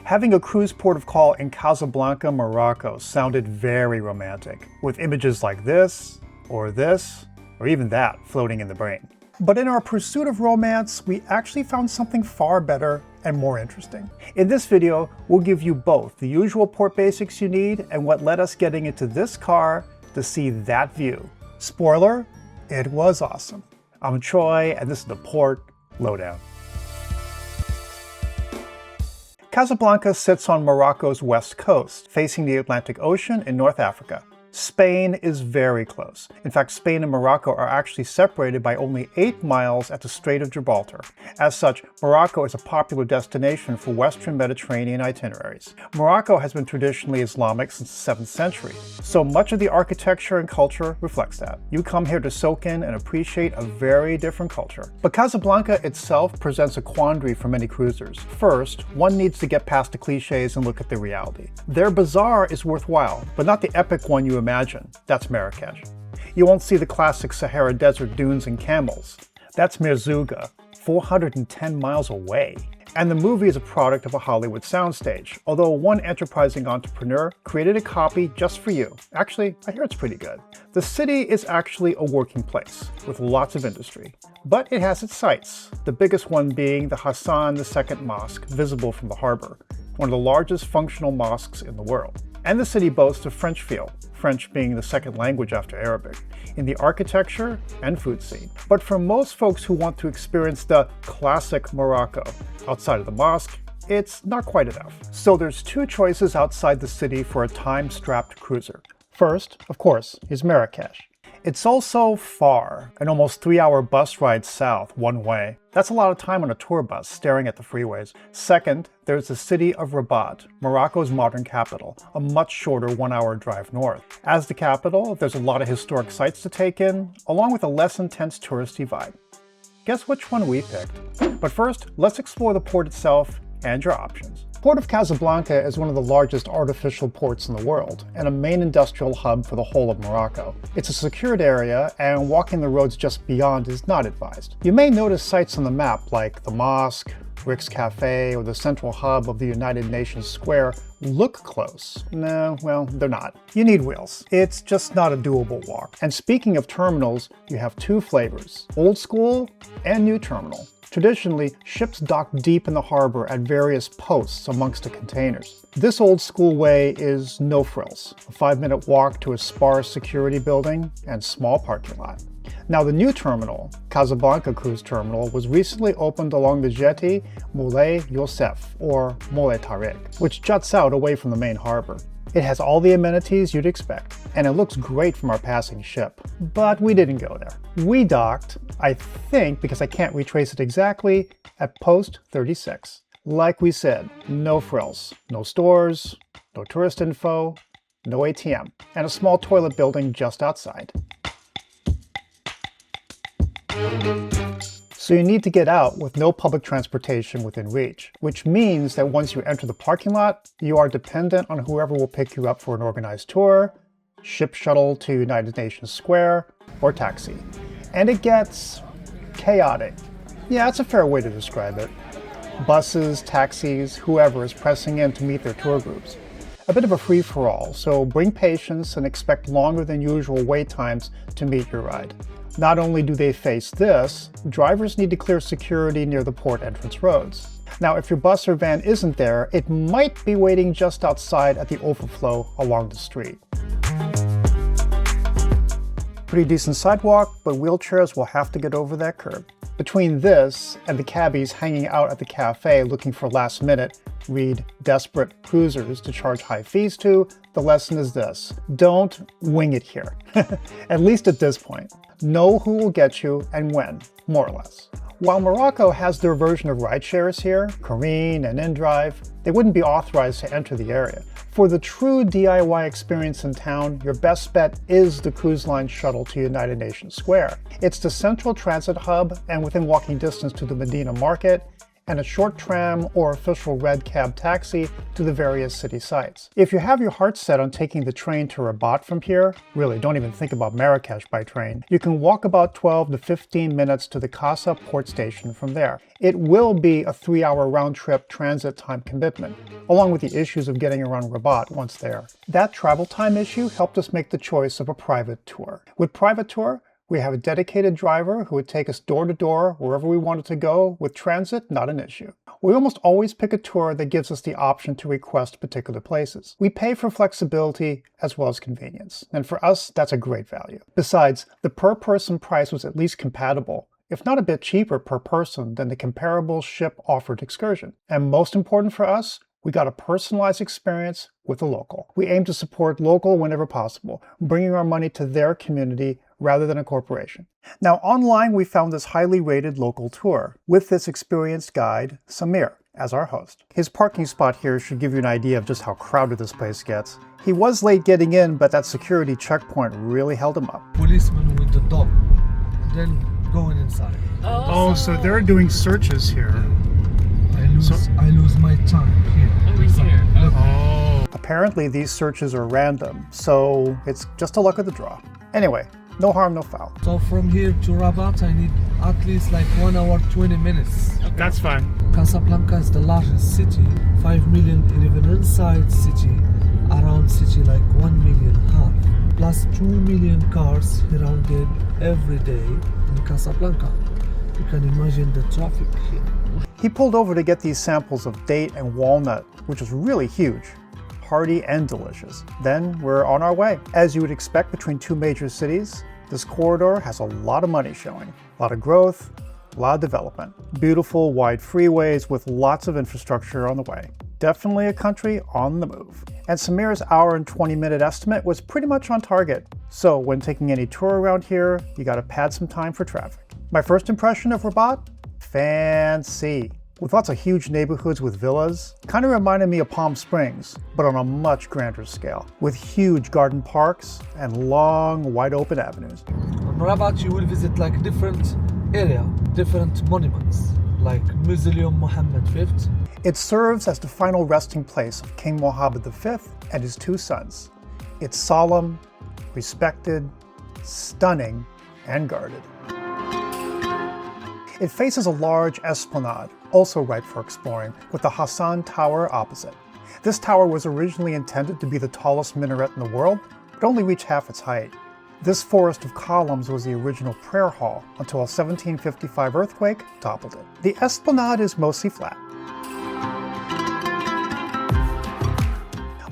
Having a cruise port of call in Casablanca, Morocco sounded very romantic, with images like this, or even that floating in the brain. But in our pursuit of romance, we actually found something far better and more interesting. In this video, we'll give you both the usual port basics you need and what led us getting into this car to see that view. Spoiler, it was awesome. I'm Troy, and this is the Port Lowdown. Casablanca sits on Morocco's west coast, facing the Atlantic Ocean in North Africa. Spain is very close. In fact, Spain and Morocco are actually separated by only 8 miles at the Strait of Gibraltar. As such, Morocco is a popular destination for Western Mediterranean itineraries. Morocco has been traditionally Islamic since the 7th century, so much of the architecture and culture reflects that. You come here to soak in and appreciate a very different culture. But Casablanca itself presents a quandary for many cruisers. First, one needs to get past the cliches and look at the reality. Their bazaar is worthwhile, but not the epic one you imagine. That's Marrakesh. You won't see the classic Sahara Desert dunes and camels. That's Merzouga, 410 miles away. And the movie is a product of a Hollywood soundstage, although one enterprising entrepreneur created a copy just for you. Actually, I hear it's pretty good. The city is actually a working place, with lots of industry. But it has its sights, the biggest one being the Hassan II Mosque, visible from the harbor, one of the largest functional mosques in the world. And the city boasts a French feel, French being the second language after Arabic, in the architecture and food scene. But for most folks who want to experience the classic Morocco outside of the mosque, it's not quite enough. So there's 2 choices outside the city for a time-strapped cruiser. First, of course, is Marrakesh. It's also far, an almost 3-hour bus ride south, one way. That's a lot of time on a tour bus, staring at the freeways. Second, there's the city of Rabat, Morocco's modern capital, a much shorter 1-hour drive north. As the capital, there's a lot of historic sites to take in, along with a less intense touristy vibe. Guess which one we picked? But first, let's explore the port itself and your options. Port of Casablanca is one of the largest artificial ports in the world, and a main industrial hub for the whole of Morocco. It's a secured area, and walking the roads just beyond is not advised. You may notice sites on the map like the mosque, Rick's Cafe, or the central hub of the United Nations Square look close. No, well, they're not. You need wheels. It's just not a doable walk. And speaking of terminals, you have 2 flavors, old school and new terminal. Traditionally, ships dock deep in the harbor at various posts amongst the containers. This old school way is no frills, a 5-minute walk to a sparse security building and small parking lot. Now the new terminal, Casablanca Cruise Terminal, was recently opened along the jetty Moulay Youssef, or Moulay Tariq, which juts out away from the main harbor. It has all the amenities you'd expect, and it looks great from our passing ship. But we didn't go there. We docked, I think, because I can't retrace it exactly, at post 36. Like we said, no frills, no stores, no tourist info, no ATM, and a small toilet building just outside. So you need to get out with no public transportation within reach, which means that once you enter the parking lot, you are dependent on whoever will pick you up for an organized tour, ship shuttle to United Nations Square, or taxi. And it gets chaotic. Yeah, that's a fair way to describe it. Buses, taxis, whoever is pressing in to meet their tour groups. A bit of a free-for-all, so bring patience and expect longer than usual wait times to meet your ride. Not only do they face this, drivers need to clear security near the port entrance roads. Now, if your bus or van isn't there, it might be waiting just outside at the overflow along the street. Pretty decent sidewalk, but wheelchairs will have to get over that curb. Between this and the cabbies hanging out at the cafe looking for last-minute, read desperate cruisers to charge high fees to, the lesson is this: don't wing it here. At least at this point. Know who will get you and when, more or less. While Morocco has their version of rideshares here, Careen and InDrive, they wouldn't be authorized to enter the area. For the true DIY experience in town, your best bet is the cruise line shuttle to United Nations Square. It's the central transit hub, and within walking distance to the Medina Market, and a short tram or official red cab taxi to the various city sites. If you have your heart set on taking the train to Rabat from here, really don't even think about Marrakesh by train, you can walk about 12 to 15 minutes to the Kasbah port station from there. It will be a 3-hour round-trip transit time commitment, along with the issues of getting around Rabat once there. That travel time issue helped us make the choice of a private tour. With private tour, we have a dedicated driver who would take us door to door wherever we wanted to go. With transit, not an issue. We almost always pick a tour that gives us the option to request particular places. We pay for flexibility as well as convenience, and for us, that's a great value. Besides, the per-person price was at least compatible, if not a bit cheaper per person than the comparable ship-offered excursion. And most important for us, we got a personalized experience with a local. We aim to support local whenever possible, bringing our money to their community rather than a corporation. Now, online we found this highly rated local tour with this experienced guide, Samir, as our host. His parking spot here should give you an idea of just how crowded this place gets. He was late getting in, but that security checkpoint really held him up. Policeman with the dog, then going inside. Oh, so they're doing searches here. I lose my time here. Oh. Apparently these searches are random, so it's just a luck of the draw. Anyway, no harm, no foul. So from here to Rabat, I need at least like 1 hour, 20 minutes. Okay. That's fine. Casablanca is the largest city, 5 million even inside city, around city like 1 million half, plus 2 million cars surrounded every day in Casablanca. You can imagine the traffic here. He pulled over to get these samples of date and walnut, which is really huge, hearty and delicious. Then we're on our way. As you would expect between two major cities, this corridor has a lot of money showing, a lot of growth, a lot of development. Beautiful wide freeways with lots of infrastructure on the way. Definitely a country on the move. And Samir's hour and 20-minute estimate was pretty much on target. So when taking any tour around here, you gotta pad some time for traffic. My first impression of Rabat? Fancy. With lots of huge neighborhoods with villas, kind of reminded me of Palm Springs, but on a much grander scale, with huge garden parks and long, wide open avenues. On Rabat, you will visit like different area, different monuments, like Mausoleum Mohammed V. It serves as the final resting place of King Mohammed V and his two sons. It's solemn, respected, stunning, and guarded. It faces a large esplanade, also ripe for exploring, with the Hassan Tower opposite. This tower was originally intended to be the tallest minaret in the world, but only reached half its height. This forest of columns was the original prayer hall until a 1755 earthquake toppled it. The esplanade is mostly flat.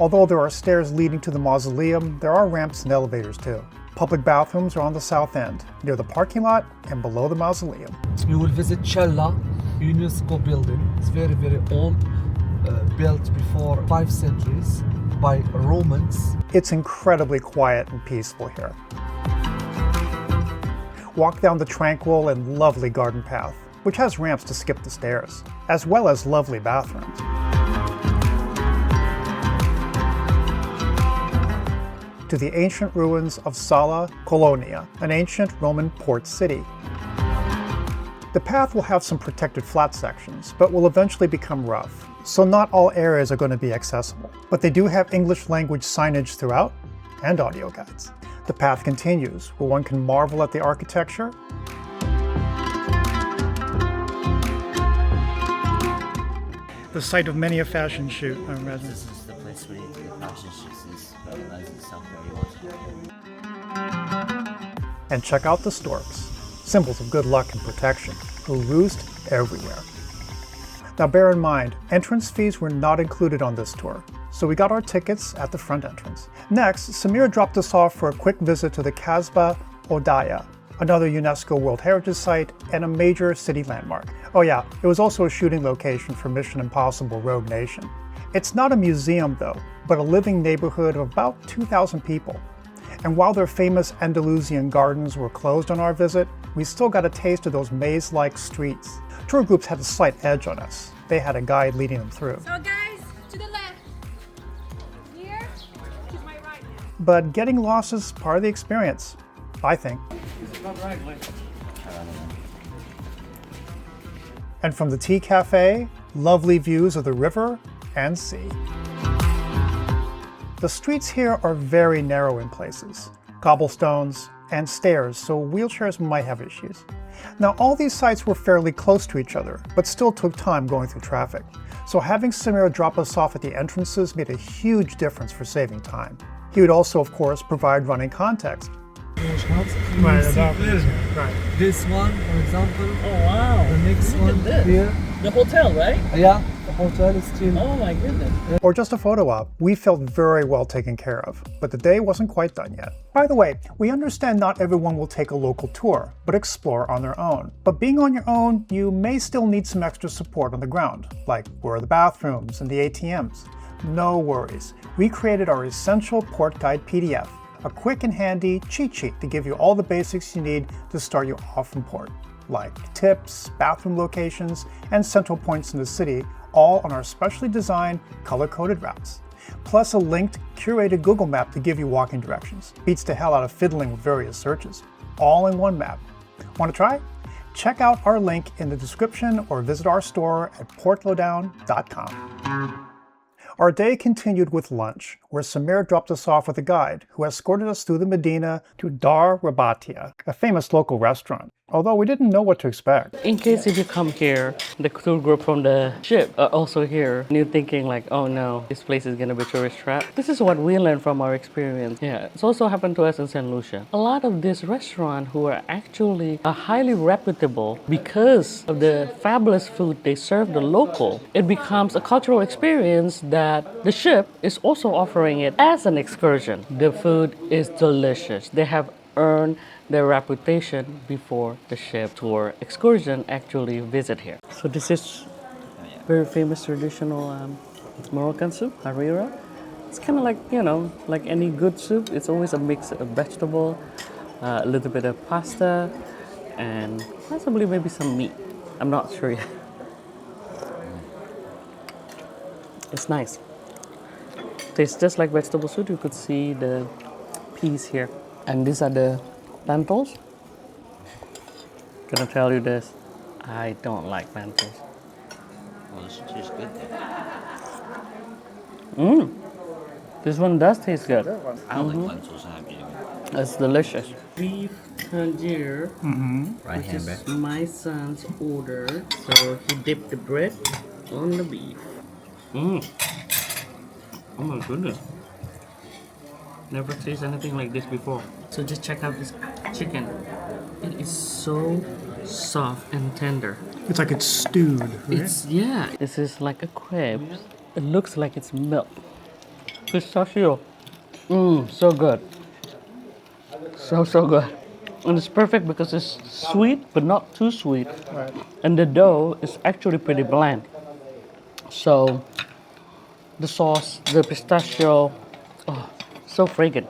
Although there are stairs leading to the mausoleum, there are ramps and elevators too. Public bathrooms are on the south end, near the parking lot and below the mausoleum. You will visit Chellah, UNESCO building. It's very, very old, built before 5 centuries by Romans. It's incredibly quiet and peaceful here. Walk down the tranquil and lovely garden path, which has ramps to skip the stairs, as well as lovely bathrooms. To the ancient ruins of Sala Colonia, an ancient Roman port city. The path will have some protected flat sections, but will eventually become rough, so not all areas are going to be accessible. But they do have English language signage throughout, and audio guides. The path continues, where one can marvel at the architecture, the site of many a fashion shoot, I imagine. This is the place where you do the fashion shoots. Realize itself where you want to go. And check out the storks, symbols of good luck and protection, who roost everywhere. Now bear in mind, entrance fees were not included on this tour, so we got our tickets at the front entrance. Next, Samir dropped us off for a quick visit to the Kasbah Oudaya, another UNESCO World Heritage Site and a major city landmark. Oh yeah, it was also a shooting location for Mission Impossible Rogue Nation. It's not a museum though, but a living neighborhood of about 2,000 people. And while their famous Andalusian gardens were closed on our visit, we still got a taste of those maze-like streets. Tour groups had a slight edge on us. They had a guide leading them through. So guys, to the left. Here, to my right now. But getting lost is part of the experience, I think. And from the tea cafe, lovely views of the river and sea. The streets here are very narrow in places, cobblestones and stairs, so wheelchairs might have issues. Now, all these sites were fairly close to each other, but still took time going through traffic. So having Samir drop us off at the entrances made a huge difference for saving time. He would also, of course, provide running context. Right. This one, for example. Oh wow! The next Look one at this. here. The hotel, right? Yeah, the hotel is still. Oh my goodness. Or just a photo op. We felt very well taken care of, but the day wasn't quite done yet. By the way, we understand not everyone will take a local tour, but explore on their own. But being on your own, you may still need some extra support on the ground, like where are the bathrooms and the ATMs. No worries. We created our Essential Port Guide PDF, a quick and handy cheat sheet to give you all the basics you need to start you off in port, like tips, bathroom locations, and central points in the city, all on our specially designed, color-coded routes. Plus a linked, curated Google map to give you walking directions. Beats the hell out of fiddling with various searches. All in one map. Want to try? Check out our link in the description or visit our store at portlowdown.com. Our day continued with lunch, where Samir dropped us off with a guide who escorted us through the Medina to Dar Rbatia, a famous local restaurant, although we didn't know what to expect. In case if you come here, the tour group from the ship are also here, and you're thinking like, oh no, this place is gonna be tourist trap. This is what we learned from our experience. Yeah, it's also happened to us in St. Lucia. A lot of these restaurants who are actually highly reputable because of the fabulous food they serve the local, it becomes a cultural experience that the ship is also offering it as an excursion. The food is delicious. They have earned their reputation before the ship tour excursion actually visit here. So this is very famous traditional Moroccan soup, harira. It's kind of like, you know, like any good soup. It's always a mix of vegetable, a little bit of pasta, and possibly maybe some meat. I'm not sure yet. It's nice. Tastes just like vegetable soup. You could see the peas here. And these are the lentils. Gonna tell you this, I don't like lentils. Well, this tastes good This one does taste good. I don't like lentils. I'm eating it. It's delicious. Beef tangier, Right which hand is back. my son's order. So he dipped the bread on the beef. Oh my goodness. Never tasted anything like this before. So just check out this chicken. It is so soft and tender. It's like it's stewed, right? It's, yeah. This is like a crepe. It looks like it's milk. Pistachio. So good. So good. And it's perfect because it's sweet, but not too sweet. Right. And the dough is actually pretty bland. So the sauce, the pistachio, oh, so fragrant.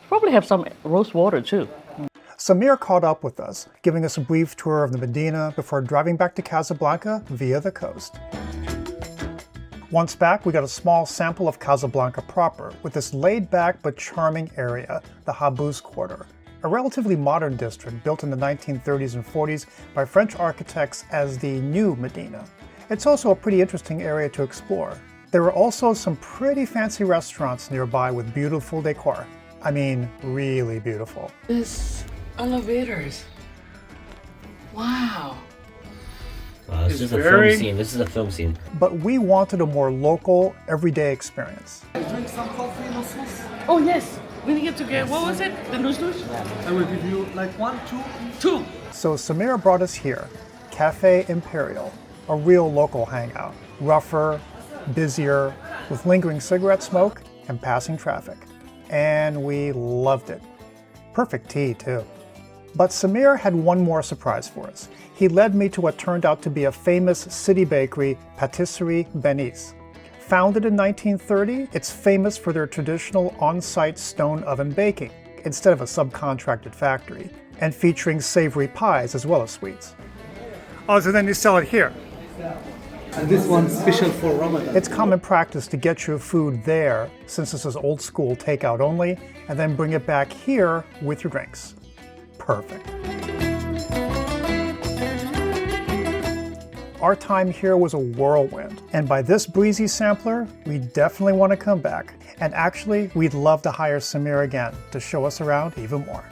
Probably have some rose water too. Samir caught up with us, giving us a brief tour of the Medina before driving back to Casablanca via the coast. Once back, we got a small sample of Casablanca proper, with this laid-back but charming area, the Habus Quarter, a relatively modern district built in the 1930s and 40s by French architects as the New Medina. It's also a pretty interesting area to explore. There are also some pretty fancy restaurants nearby with beautiful decor. I mean, really beautiful. This elevators. Wow. This is a film scene. This is a film scene. But we wanted a more local, everyday experience. Drink some coffee, no sauce. Oh yes, we need to get, what was it? The noodles? I will give you like 1, 2. Two. So Samir brought us here, Cafe Imperial, a real local hangout. Rougher, busier, with lingering cigarette smoke and passing traffic. And we loved it. Perfect tea, too. But Samir had one more surprise for us. He led me to what turned out to be a famous city bakery, Pâtisserie Bennis. Founded in 1930, it's famous for their traditional on-site stone oven baking, instead of a subcontracted factory, and featuring savory pies as well as sweets. Oh, so then you sell it here? And this one's special for Ramadan. It's common practice to get your food there, since this is old school takeout only, and then bring it back here with your drinks. Perfect. Our time here was a whirlwind, and by this breezy sampler, we definitely want to come back. And actually, we'd love to hire Samir again to show us around even more.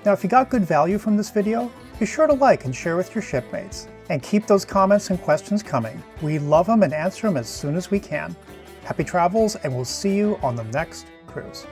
Now, if you got good value from this video, be sure to like and share with your shipmates. And keep those comments and questions coming. We love them and answer them as soon as we can. Happy travels, and we'll see you on the next cruise.